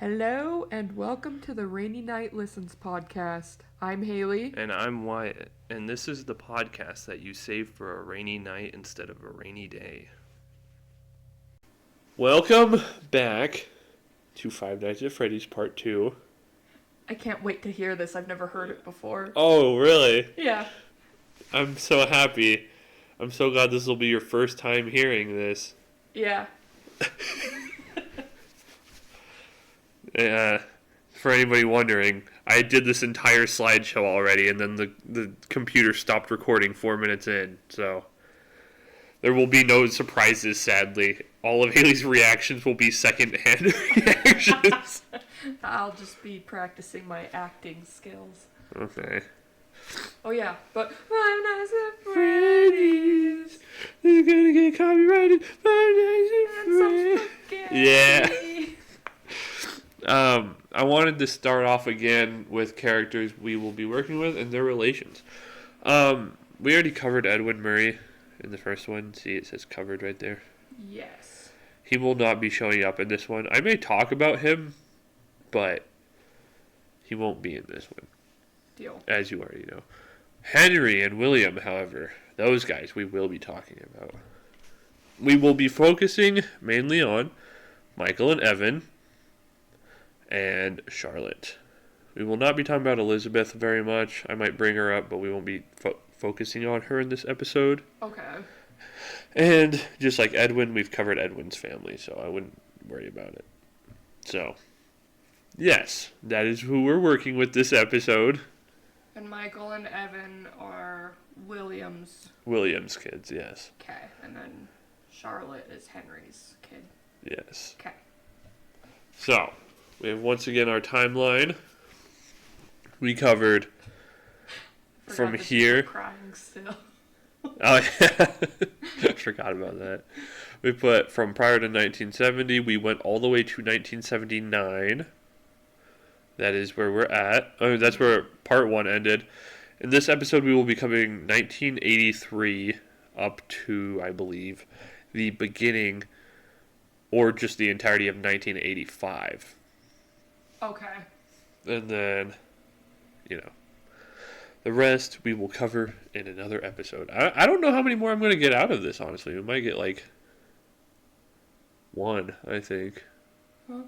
Hello and welcome to the Rainy Night Listens podcast. I'm Haley. And I'm Wyatt, and this is the podcast that you save for a rainy night instead of a rainy day. Welcome back to Five Nights at Freddy's Part 2. I can't wait to hear this. I've never heard it before. Oh, really? Yeah. I'm so happy. I'm so glad this will be your first time hearing this. Yeah. For anybody wondering, I did this entire slideshow already, and then the computer stopped recording 4 minutes in, so there will be no surprises, sadly. All of Haley's reactions will be second-hand reactions. I'll just be practicing my acting skills. Okay. Oh yeah, but Five Nights at Freddy's. They're gonna get copyrighted. Five Nights at Freddy's. Yeah. I wanted to start off again with characters we will be working with and their relations. We already covered Edwin Murray in the first one. See, it says covered right there. Yes. He will not be showing up in this one. I may talk about him, but he won't be in this one. Deal. As you already know. Henry and William, however, those guys we will be talking about. We will be focusing mainly on Michael and Evan and Charlotte. We will not be talking about Elizabeth very much. I might bring her up, but we won't be focusing on her in this episode. Okay. And just like Edwin, we've covered Edwin's family, so I wouldn't worry about it. So, yes, that is who we're working with this episode. And Michael and Evan are William's kids, yes. Okay, and then Charlotte is Henry's kid. Yes. Okay. So, we have once again our timeline. We covered from here. Crying still. Oh yeah, I forgot about that. We put from prior to 1970. We went all the way to 1979. That is where we're at. Oh, that's where part 1 ended. In this episode, we will be covering 1983 up to, I believe, the beginning or just the entirety of 1985. Okay. And then, the rest we will cover in another episode. I don't know how many more I'm going to get out of this, honestly. We might get, one, I think. Huh?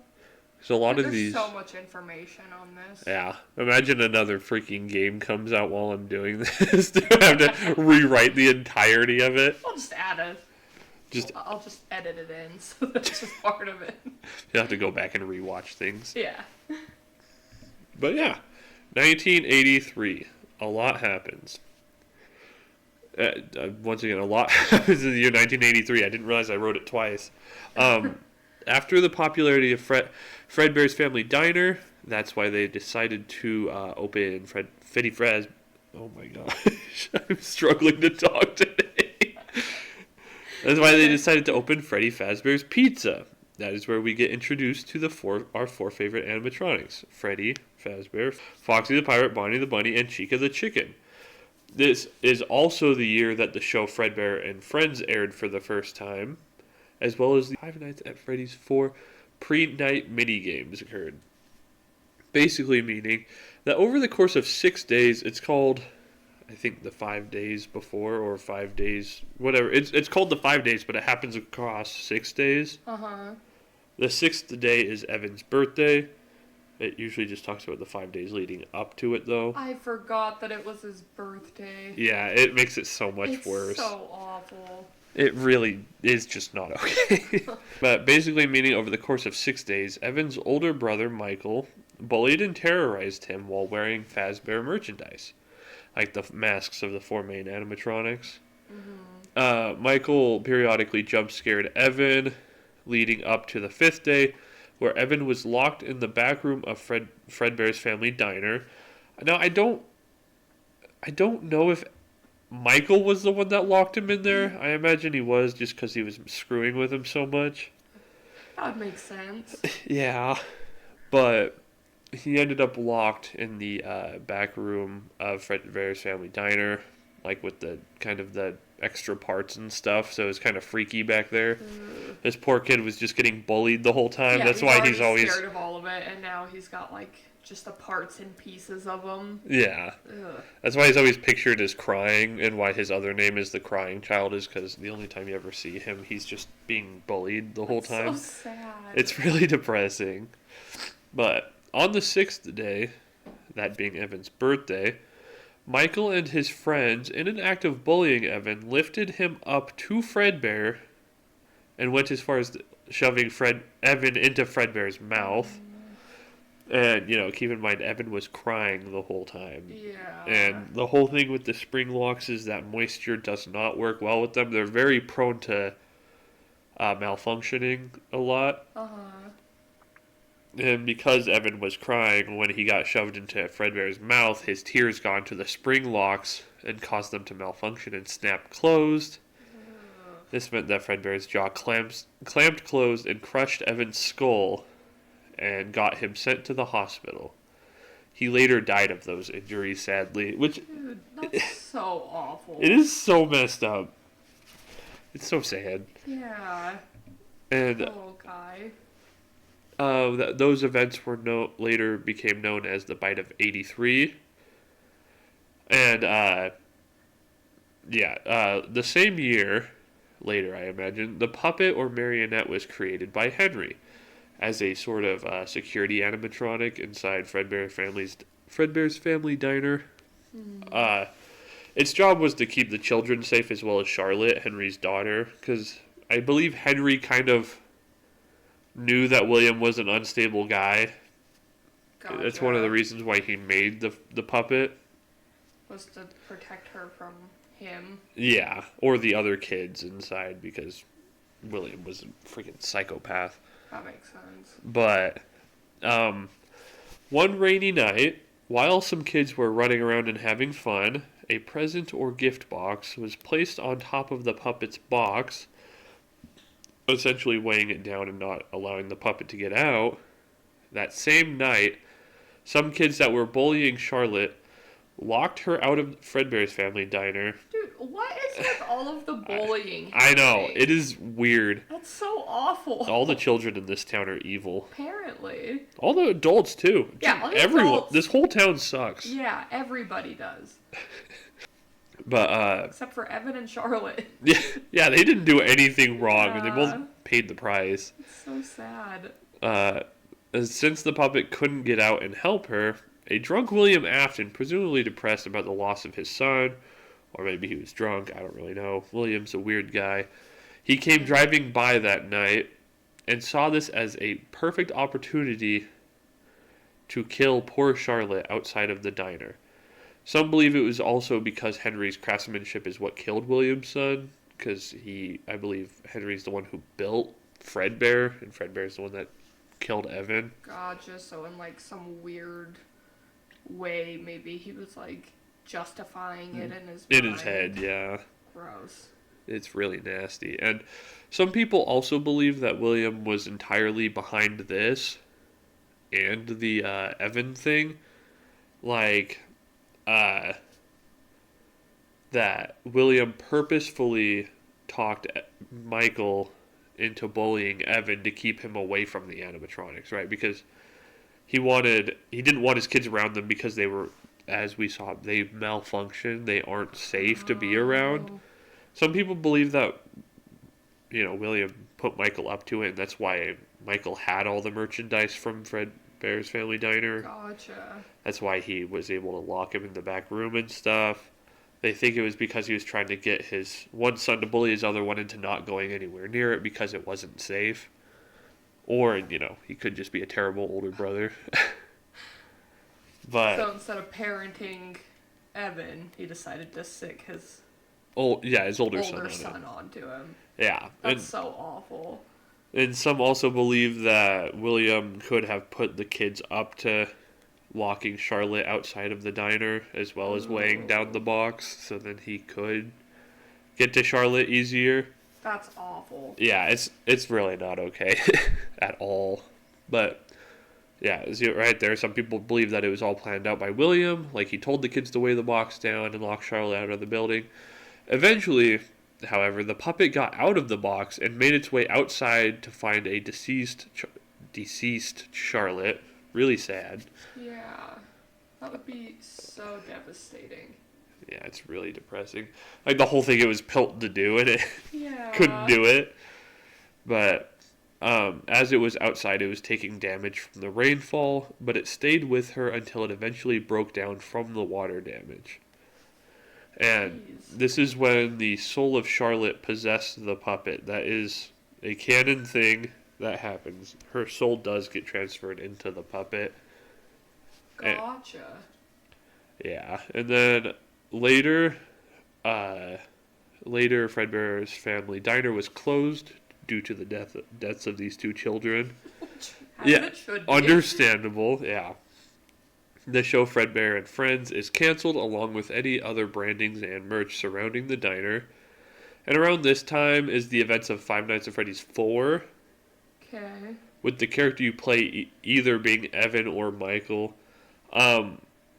So a lot of There's these... so much information on this. Yeah. Imagine another freaking game comes out while I'm doing this. Do I have to rewrite the entirety of it? I'll just add it. I'll just edit it in, so that's just part of it. You'll have to go back and rewatch things. Yeah. But yeah, 1983. A lot happens. Once again, a lot happens in the year 1983. I didn't realize I wrote it twice. After the popularity of Fredbear's Family Diner, that's why they decided to open Freddy Faz. Oh my gosh, I'm struggling to talk today. That's why they decided to open Freddy Fazbear's Pizza. That is where we get introduced to our four favorite animatronics: Freddy Fazbear, Foxy the Pirate, Bonnie the Bunny, and Chica the Chicken. This is also the year that the show Fredbear and Friends aired for the first time, as well as the Five Nights at Freddy's 4 pre-night mini-games occurred. Basically meaning that over the course of 6 days, it's called, I think, the 5 days before, or 5 days, whatever. It's called the 5 days, but it happens across 6 days. Uh-huh. The 6th day is Evan's birthday. It usually just talks about the 5 days leading up to it, though. I forgot that it was his birthday. Yeah, it makes it so much worse. It's so awful. It really is just not okay. But basically meaning over the course of 6 days, Evan's older brother, Michael, bullied and terrorized him while wearing Fazbear merchandise, like the masks of the 4 main animatronics. Mm-hmm. Michael periodically jump-scared Evan, leading up to the 5th day, where Evan was locked in the back room of Fredbear's Family Diner. Now, I don't know if Michael was the one that locked him in there. I imagine he was, just because he was screwing with him so much. That would make sense. Yeah, but he ended up locked in the back room of Fredbear's Family Diner, like with the kind of the extra parts and stuff, so it was kind of freaky back there. This poor kid was just getting bullied the whole time. Yeah, That's why he's always scared of all of it, and now he's got like just the parts and pieces of them. Yeah. Ugh. That's why he's always pictured as crying, and why his other name is the crying child is because the only time you ever see him, he's just being bullied the whole time. So sad. It's really depressing. But on the 6th day, that being Evan's birthday, Michael and his friends, in an act of bullying Evan, lifted him up to Fredbear and went as far as shoving Evan into Fredbear's mouth. And, keep in mind, Evan was crying the whole time. Yeah. And the whole thing with the spring locks is that moisture does not work well with them. They're very prone to malfunctioning a lot. Uh-huh. And because Evan was crying when he got shoved into Fredbear's mouth, his tears got into the spring locks and caused them to malfunction and snap closed. This meant that Fredbear's jaw clamped closed and crushed Evan's skull and got him sent to the hospital. He later died of those injuries, sadly, which... Dude, that's so awful. It is so messed up. It's so sad. Yeah. And Oh, guy. those events were later became known as the Bite of 83. And, the same year, later I imagine, the puppet or marionette was created by Henry as a sort of security animatronic inside Fredbear's family diner. Its job was to keep the children safe as well as Charlotte, Henry's daughter, because I believe Henry kind of knew that William was an unstable guy. Gotcha. That's one of the reasons why he made the puppet. Was to protect her from him. Yeah, or the other kids inside, because William was a freaking psychopath. That makes sense. But one rainy night, while some kids were running around and having fun, a present or gift box was placed on top of the puppet's box, essentially weighing it down and not allowing the puppet to get out. That same night, some kids that were bullying Charlotte locked her out of Fredbear's family diner. Dude, what is with all of the bullying? I know, happening? it is weird. That's so awful. All the children in this town are evil. Apparently. All the adults, too. Yeah, all the everyone. adults. This whole town sucks. Yeah, everybody does. But, Except for Evan and Charlotte. yeah, they didn't do anything wrong, and they both Yeah. paid the price. It's so sad. Since the puppet couldn't get out and help her, a drunk William Afton, presumably depressed about the loss of his son, or maybe he was drunk, I don't really know. William's a weird guy. He came driving by that night and saw this as a perfect opportunity to kill poor Charlotte outside of the diner. Some believe it was also because Henry's craftsmanship is what killed William's son, because I believe Henry's the one who built Fredbear, and Fredbear's the one that killed Evan. Gotcha. So in like some weird way, maybe he was like justifying it in his mind. In his head, yeah. Gross. It's really nasty. And some people also believe that William was entirely behind this and the Evan thing. Like, that William purposefully talked Michael into bullying Evan to keep him away from the animatronics, right? Because he didn't want his kids around them because they were, as we saw, they malfunction. They aren't safe to be around. Some people believe that, William put Michael up to it, and that's why Michael had all the merchandise from Fredbear's family diner. Gotcha. That's why he was able to lock him in the back room and stuff. They think it was because he was trying to get his one son to bully his other one into not going anywhere near it because it wasn't safe. Or, he could just be a terrible older brother. But So instead of parenting Evan, he decided to sick his his older older son on it. onto him. Yeah. That's so awful. And some also believe that William could have put the kids up to locking Charlotte outside of the diner as well as weighing down the box so then he could get to Charlotte easier. That's awful. Yeah, it's really not okay at all. But yeah, right there, some people believe that it was all planned out by William, like he told the kids to weigh the box down and lock Charlotte out of the building. Eventually, however, the puppet got out of the box and made its way outside to find a deceased Charlotte. Really sad. Yeah. That would be so devastating. Yeah, it's really depressing. Like, the whole thing it was built to do, and it Yeah. couldn't do it. But as it was outside, it was taking damage from the rainfall, but it stayed with her until it eventually broke down from the water damage. And Jeez. this is when the soul of Charlotte possessed the puppet. That is a canon thing that happens. Her soul does get transferred into the puppet. Gotcha. Yeah, and then later, Fredbear's family diner was closed due to the deaths of these two children. As Yeah, it should be. understandable. Yeah, the show Fredbear and Friends is canceled, along with any other brandings and merch surrounding the diner. And around this time is the events of Five Nights at Freddy's 4, Okay. with the character you play either being Evan or Michael.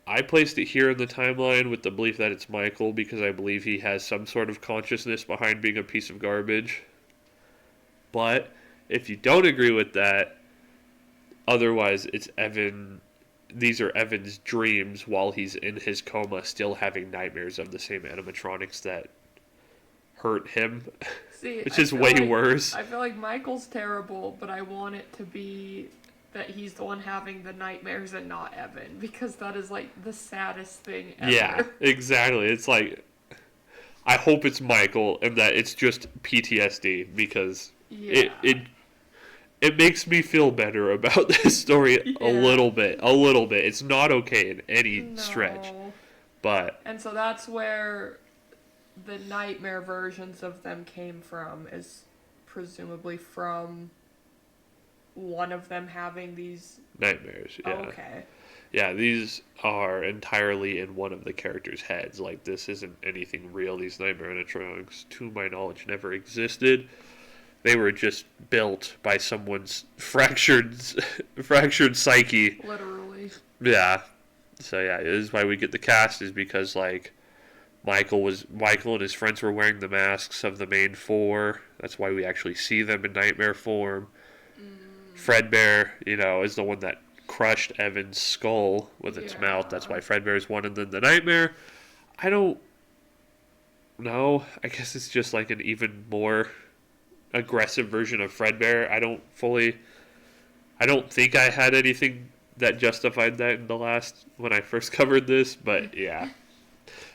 I placed it here in the timeline with the belief that it's Michael because I believe he has some sort of consciousness behind being a piece of garbage. But if you don't agree with that, otherwise it's Evan. These are Evan's dreams while he's in his coma, still having nightmares of the same animatronics that hurt him, See, which I is feel way like- worse. I feel like Michael's terrible, but I want it to be that he's the one having the nightmares and not Evan, because that is like the saddest thing ever. Yeah, exactly. It's like, I hope it's Michael and that it's just PTSD because Yeah. it makes me feel better about this story Yeah. a little bit. It's not okay in any stretch, No. but And so that's where the nightmare versions of them came from, is presumably from one of them having these. nightmares. Yeah, Okay. yeah. These are entirely in one of the characters' heads. Like, this isn't anything real. These nightmare animatronics, to my knowledge, never existed. They were just built by someone's fractured psyche. Literally. Yeah. So yeah, this is why we get the cast, is because like Michael and his friends were wearing the masks of the main four. That's why we actually see them in nightmare form. Fredbear, is the one that crushed Evan's skull with its mouth. That's why Fredbear is one, and then the nightmare. I don't know. I guess it's just like an even more aggressive version of Fredbear. I don't think I had anything that justified that in the when I first covered this, but yeah.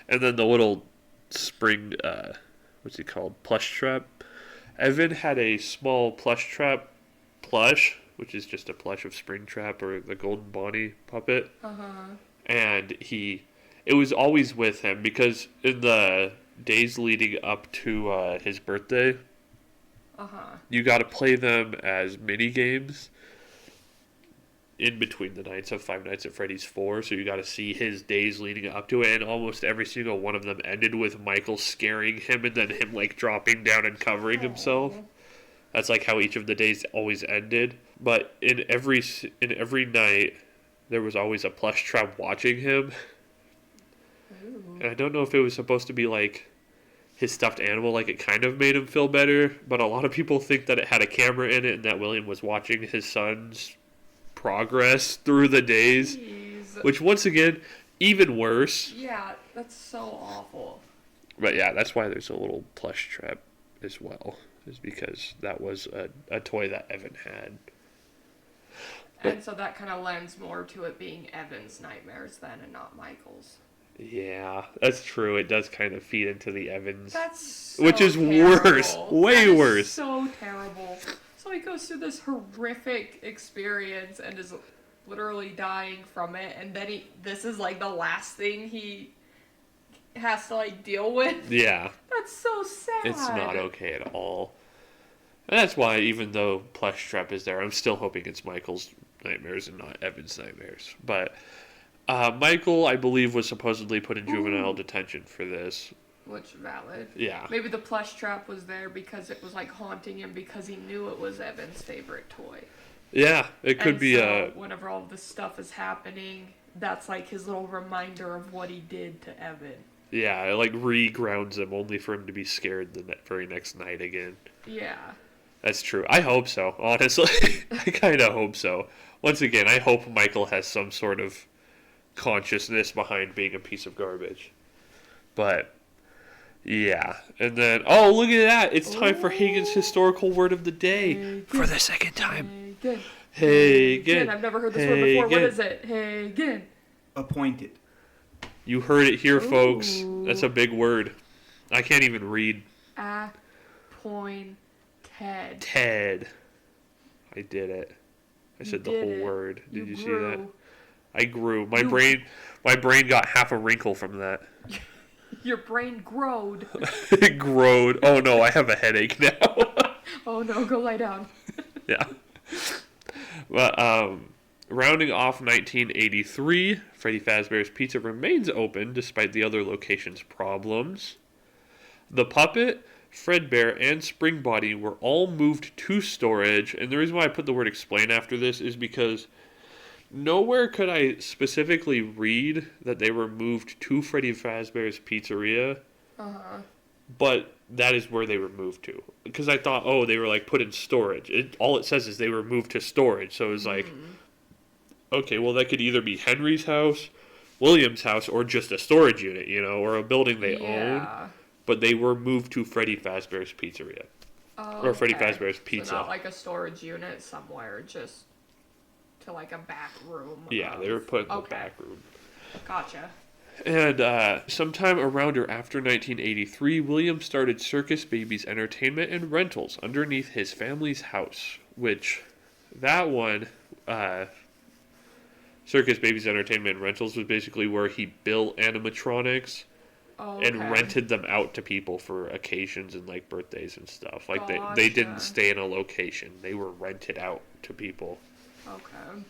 And then the little spring, what's it called? Plush trap. Evan had a small plush trap plush, which is just a plush of Springtrap or the Golden Bonnie puppet. And it was always with him because in the days leading up to his birthday, you got to play them as mini games in between the nights of Five Nights at Freddy's 4, so you got to see his days leading up to it, and almost every single one of them ended with Michael scaring him and then him like dropping down and covering himself. That's like how each of the days always ended. But in every night, there was always a plush trap watching him. Ooh. And I don't know if it was supposed to be like his stuffed animal, like it kind of made him feel better, but a lot of people think that it had a camera in it and that William was watching his son's progress through the days. Jeez. Which, once again, even worse. Yeah, that's so awful. But yeah, that's why there's a little plush trap as well, is because that was a toy that Evan had. And so that kind of lends more to it being Evan's nightmares then and not Michael's. Yeah, that's true. It does kind of feed into the Evans. That's so Which is terrible. worse. Way That is worse. So terrible. So he goes through this horrific experience and is literally dying from it, and then this is like the last thing he has to like deal with. Yeah. That's so sad. It's not okay at all. And that's why, even though Plush Trap is there, I'm still hoping it's Michael's nightmares and not Evan's nightmares. But Michael, I believe, was supposedly put in juvenile detention for this. Which, valid. Yeah. Maybe the plush trap was there because it was like haunting him because he knew it was Evan's favorite toy. Yeah, it could And be so whenever all this stuff is happening, that's like his little reminder of what he did to Evan. Yeah, it like re-grounds him only for him to be scared the very next night again. Yeah. That's true. I hope so, honestly. I kind of hope so. Once again, I hope Michael has some sort of consciousness behind being a piece of garbage. But, yeah. And then, oh, look at that. It's time for Hagen's historical word of the day. Hagen. For the second time. Hagen. Hagen. I've never heard this word before. What Hagen. is it? Hagen. Appointed. You heard it here, folks. Ooh. That's a big word. I can't even read. Appointed. Ted. I did it. I said the whole word. Did you see that? I grew. My brain got half a wrinkle from that. Your brain growed. It growed. Oh no, I have a headache now. Oh no, go lie down. Yeah. Well, rounding off 1983, Freddy Fazbear's Pizza remains open despite the other location's problems. The Puppet, Fredbear, and Springbody were all moved to storage, and the reason why I put the word explain after this is because nowhere could I specifically read that they were moved to Freddy Fazbear's Pizzeria, but that is where they were moved to. Because I thought, oh, they were like put in storage. All it says is they were moved to storage, so it was like, okay, well that could either be Henry's house, William's house, or just a storage unit, or a building they own. But they were moved to Freddy Fazbear's Pizzeria. Oh, or Freddy Fazbear's Pizza. So not like a storage unit somewhere, just to like a back room. Yeah, they were put in the back room. Gotcha. And sometime around or after 1983, William started Circus Babies Entertainment and Rentals underneath his family's house, which that one, Circus Babies Entertainment and Rentals, was basically where he built animatronics. And rented them out to people for occasions and like birthdays and stuff. Like they didn't stay in a location. They were rented out to people. Okay.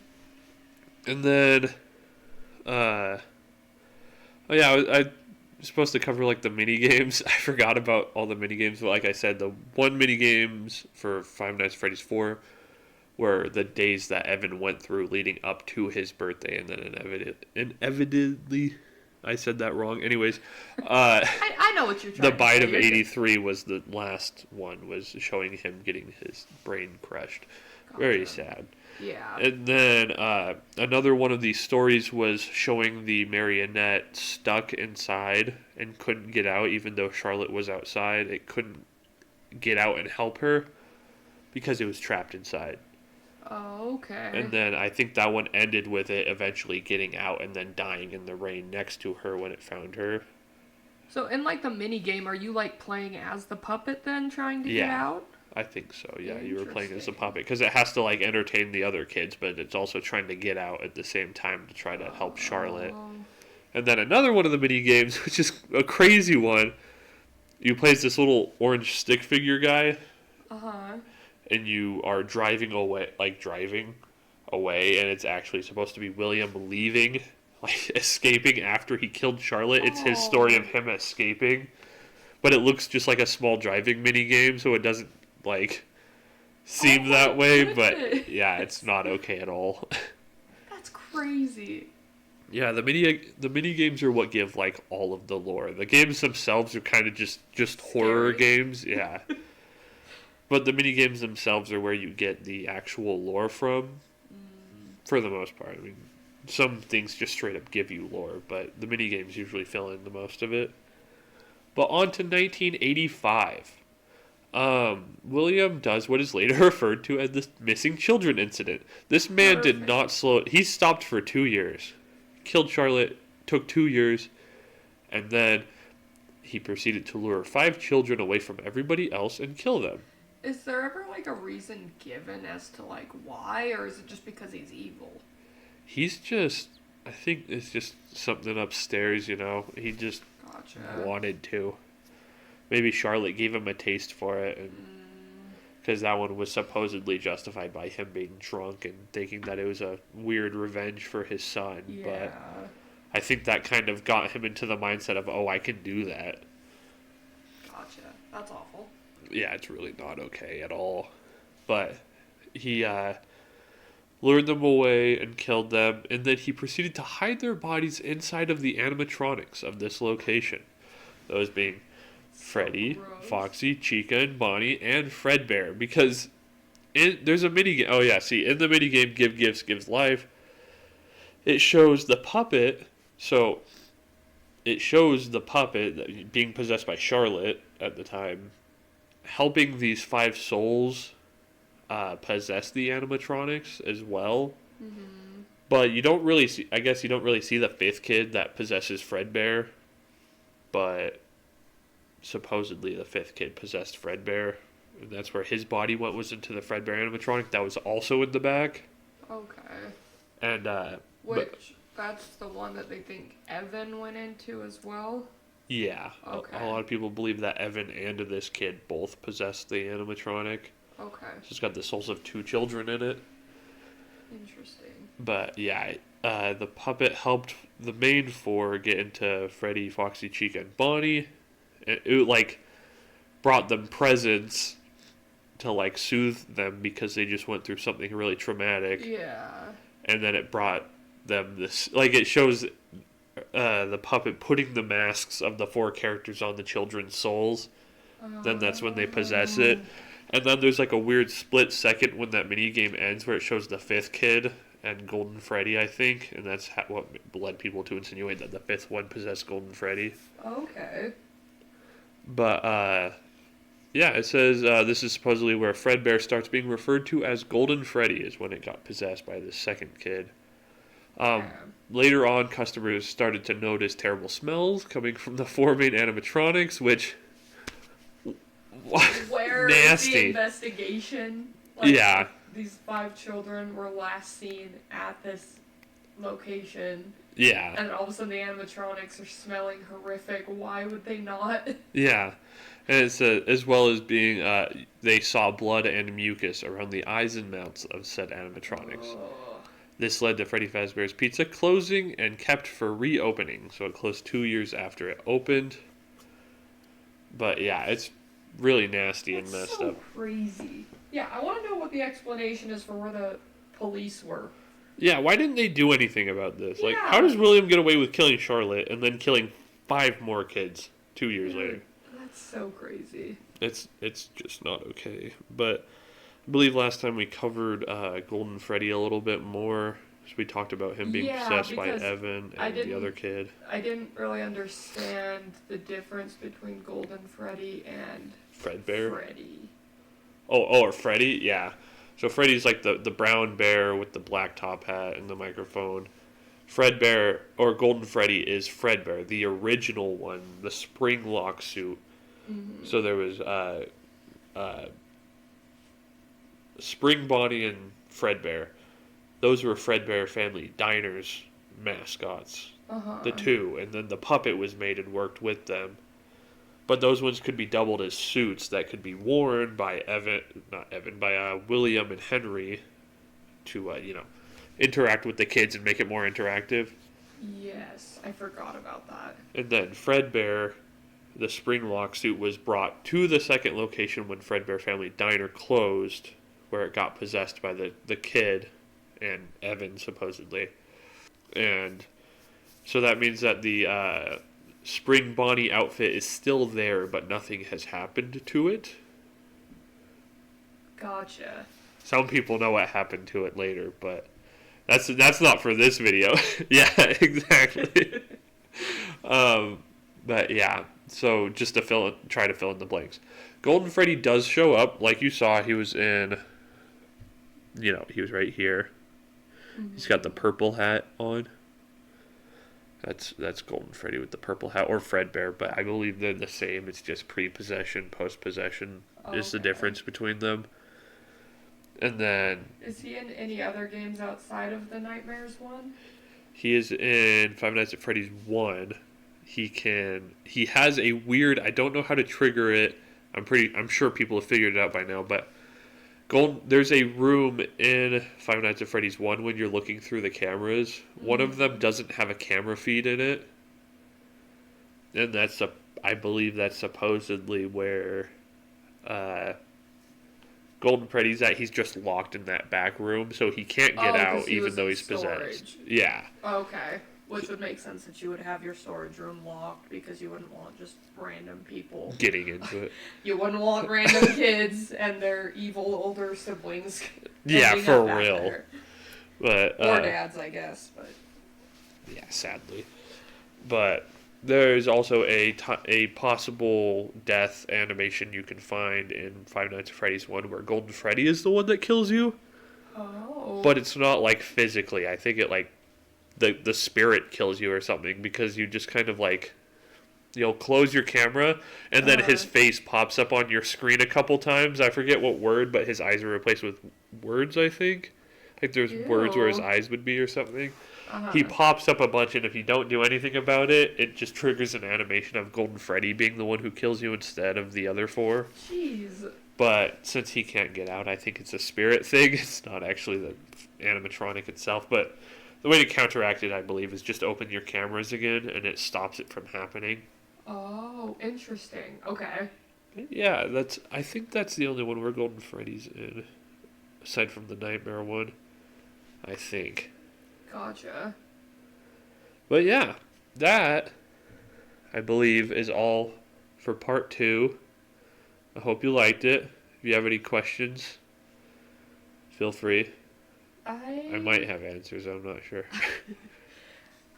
And then I was supposed to cover like the mini games. I forgot about all the mini games, but like I said, the one mini games for Five Nights at Freddy's 4 were the days that Evan went through leading up to his birthday, and then inevitably I said that wrong. Anyways, I know what you're trying to say. The Bite of 83 was the last one, was showing him getting his brain crushed. Gotcha. Very sad. Yeah. And then another one of these stories was showing the marionette stuck inside and couldn't get out, even though Charlotte was outside. It couldn't get out and help her because it was trapped inside. Oh, okay. And then I think that one ended with it eventually getting out and then dying in the rain next to her when it found her. So in like the mini game, are you like playing as the puppet then, trying to get out? I think so. Yeah, you were playing as the puppet because it has to like entertain the other kids, but it's also trying to get out at the same time to try to help Charlotte. And then another one of the mini games, which is a crazy one, you play as this little orange stick figure guy. And you are driving away, and it's actually supposed to be William leaving, like escaping after he killed Charlotte. It's his story of him escaping, but it looks just like a small driving mini game, so it doesn't like seem that way. But yeah, it's not okay at all. That's crazy. Yeah, the mini games are what give like all of the lore. The games themselves are kind of just horror games. Yeah. But the mini games themselves are where you get the actual lore from, for the most part. I mean, some things just straight up give you lore, but the mini games usually fill in the most of it. But on to 1985. William does what is later referred to as the missing children incident. This man did not slow. He stopped for 2 years, killed Charlotte, took 2 years, and then he proceeded to lure 5 children away from everybody else and kill them. Is there ever like a reason given as to like why, or is it just because he's evil? He's just, I think it's just something upstairs, he just wanted to. Maybe Charlotte gave him a taste for it, and because that one was supposedly justified by him being drunk and thinking that it was a weird revenge for his son. Yeah. But I think that kind of got him into the mindset of, oh, I can do that. Gotcha. That's awful. Yeah, it's really not okay at all. But he lured them away and killed them, and then he proceeded to hide their bodies inside of the animatronics of this location. Those being Freddy, gross. Foxy, Chica, and Bonnie, and Fredbear. Because there's a mini game. Oh yeah, see, in the mini game, Give Gifts Gives Life, it shows the puppet. So it shows the puppet being possessed by Charlotte at the time, helping these 5 souls possess the animatronics as well. Mm-hmm. But you don't really see. I guess you don't really see the 5th kid that possesses Fredbear. But supposedly the 5th kid possessed Fredbear, and that's where his body went, was into the Fredbear animatronic that was also in the back. Okay. And that's the one that they think Evan went into as well? yeah, Okay. a lot of people believe that Evan and this kid both possessed the animatronic. Okay. So it's got the souls of 2 children in it. Interesting. But yeah, the puppet helped the main 4 get into Freddy, Foxy, Chica, and Bonnie. It like brought them presents to like soothe them because they just went through something really traumatic. Yeah. And then it brought them this, like, it shows the puppet putting the masks of the 4 characters on the children's souls. Then that's when they possess it. And then there's like a weird split second when that mini game ends where it shows the 5th kid and Golden Freddy, I think, and that's what led people to insinuate that the 5th one possessed Golden Freddy. Okay. But yeah, it says this is supposedly where Fredbear starts being referred to as Golden Freddy, is when it got possessed by the 2nd kid. Later on, customers started to notice terrible smells coming from the 4 main animatronics, which Where nasty. is the investigation? Like, Yeah. These 5 children were last seen at this location. Yeah. And all of a sudden the animatronics are smelling horrific. Why would they not? Yeah. And it's as well as being, they saw blood and mucus around the eyes and mouths of said animatronics. Oh. This led to Freddy Fazbear's Pizza closing and kept for reopening. So it closed 2 years after it opened. But yeah, it's really nasty and messed so up. Crazy. Yeah, I want to know what the explanation is for where the police were. Yeah, why didn't they do anything about this? Like, Yeah. how does William get away with killing Charlotte and then killing 5 more kids 2 years later? That's so crazy. It's just not okay. But I believe last time we covered Golden Freddy a little bit more. So we talked about him being possessed by Evan and the other kid. I didn't really understand the difference between Golden Freddy and Fredbear? Freddy. Or Freddy? Yeah. So Freddy's like the brown bear with the black top hat and the microphone. Fredbear, or Golden Freddy, is Fredbear, the original one, the spring lock suit. Mm-hmm. So there was Spring Bonnie and Fredbear. Those were Fredbear Family Diner's mascots. Uh-huh. The 2. And then the puppet was made and worked with them. But those ones could be doubled as suits that could be worn by William and Henry to, interact with the kids and make it more interactive. Yes, I forgot about that. And then Fredbear, the spring lock suit, was brought to the 2nd location when Fredbear Family Diner closed, where it got possessed by the kid and Evan, supposedly. And so that means that the Spring Bonnie outfit is still there, but nothing has happened to it. Gotcha. Some people know what happened to it later, but that's not for this video. Yeah, exactly. But yeah, so just to try to fill in the blanks. Golden Freddy does show up, like you saw. He was in, he was right here. Mm-hmm. He's got the purple hat on. That's Golden Freddy with the purple hat, or Fredbear, but I believe they're the same. It's just pre-possession, post-possession is the difference between them. And then... Is he in any other games outside of the Nightmares one? He is in Five Nights at Freddy's 1. He has a weird... I don't know how to trigger it. I'm sure people have figured it out by now, but... There's a room in Five Nights at Freddy's 1 when you're looking through the cameras. Mm-hmm. One of them doesn't have a camera feed in it. And I believe that's supposedly where Golden Freddy's at. He's just locked in that back room, so he can't get out even though he's possessed. Yeah. Okay. Which would make sense that you would have your storage room locked because you wouldn't want just random people getting into it. You wouldn't want random kids and their evil older siblings. Yeah, ending for up back real. there. But Or dads, I guess. But yeah, sadly. But there's also a possible death animation you can find in Five Nights at Freddy's 1 where Golden Freddy is the one that kills you. Oh. But it's not like physically. I think it like the spirit kills you or something because you just kind of like you'll close your camera and then his face pops up on your screen a couple times. I forget what word, but his eyes are replaced with words, I think. Like there's words where his eyes would be or something. He pops up a bunch, and if you don't do anything about it, it just triggers an animation of Golden Freddy being the one who kills you instead of the other four. Jeez. But since he can't get out, I think it's a spirit thing. It's not actually the animatronic itself. But the way to counteract it, I believe, is just open your cameras again, and it stops it from happening. Oh, interesting. Okay. Yeah, I think that's the only one where Golden Freddy's in, aside from the Nightmare one, I think. Gotcha. But yeah, that, I believe, is all for part 2. I hope you liked it. If you have any questions, feel free. I might have answers, I'm not sure.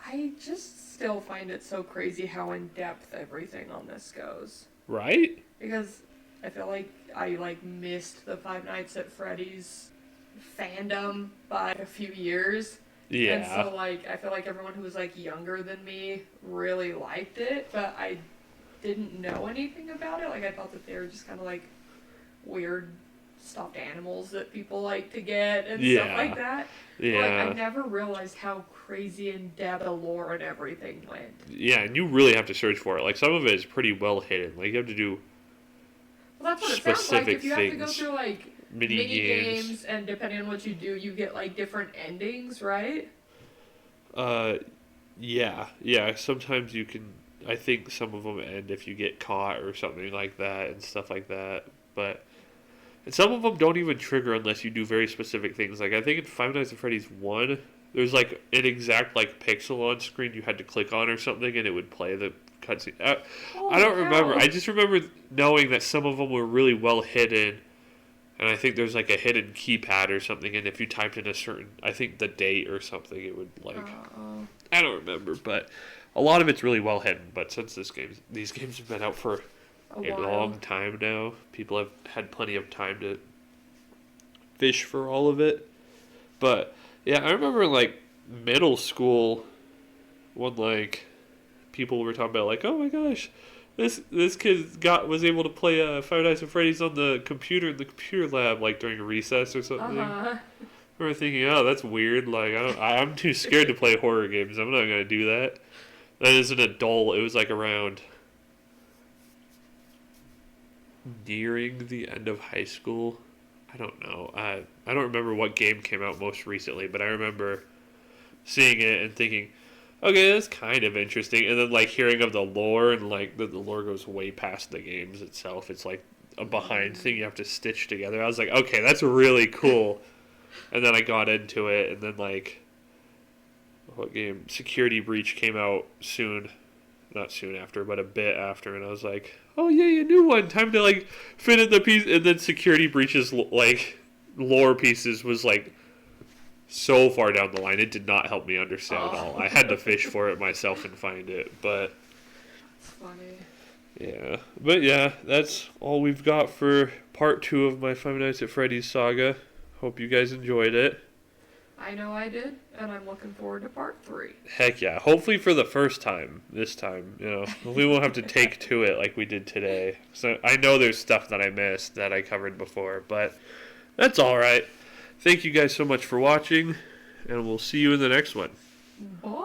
I just still find it so crazy how in-depth everything on this goes. Right? Because I feel like I missed the Five Nights at Freddy's fandom by a few years. Yeah. And so, I feel like everyone who was, younger than me really liked it, but I didn't know anything about it. I thought that they were just kind of, weird stuffed animals that people like to get and stuff like that. Yeah. But, I never realized how crazy in-depth the lore and everything went. Yeah, and you really have to search for it. Some of it is pretty well hidden. You have to do well, that's what it sounds like. If you have to go through, mini games, and depending on what you do, you get different endings, right? Yeah. Sometimes you can. I think some of them end if you get caught or something like that and stuff like that. And some of them don't even trigger unless you do very specific things. I think in Five Nights at Freddy's 1, there's an exact pixel on screen you had to click on or something, and it would play the cutscene. I don't remember. I just remember knowing that some of them were really well hidden. And I think there's a hidden keypad or something, and if you typed in a certain, I think the date or something, it would I don't remember, but a lot of it's really well hidden. But since these games have been out for a long time now, people have had plenty of time to fish for all of it. But yeah, I remember middle school when people were talking about oh my gosh. This kid was able to play Five Nights at Freddy's on the computer in the computer lab during recess or something. I remember thinking, oh, that's weird. I'm too scared to play horror games. I'm not gonna do that. Then as an adult, it was around nearing the end of high school. I don't know. I don't remember what game came out most recently, but I remember seeing it and thinking, okay, that's kind of interesting. And then, hearing of the lore, and, the lore goes way past the games itself. It's, a behind thing you have to stitch together. I was like, okay, that's really cool. And then I got into it, and then, what game? Security Breach came out soon. Not soon after, but a bit after. And I was like, oh, yay, a new one. Time to, fit in the piece. And then Security Breach's, lore pieces was, so far down the line, it did not help me understand at all. I had to fish for it myself and find it, but that's funny. Yeah, but yeah, that's all we've got for part 2 of my Five Nights at Freddy's saga. Hope you guys enjoyed it. I know I did, and I'm looking forward to part 3. Heck yeah! Hopefully for the first time this time, we won't have to take to it like we did today. So I know there's stuff that I missed that I covered before, but that's all right. Thank you guys so much for watching, and we'll see you in the next one. Bye.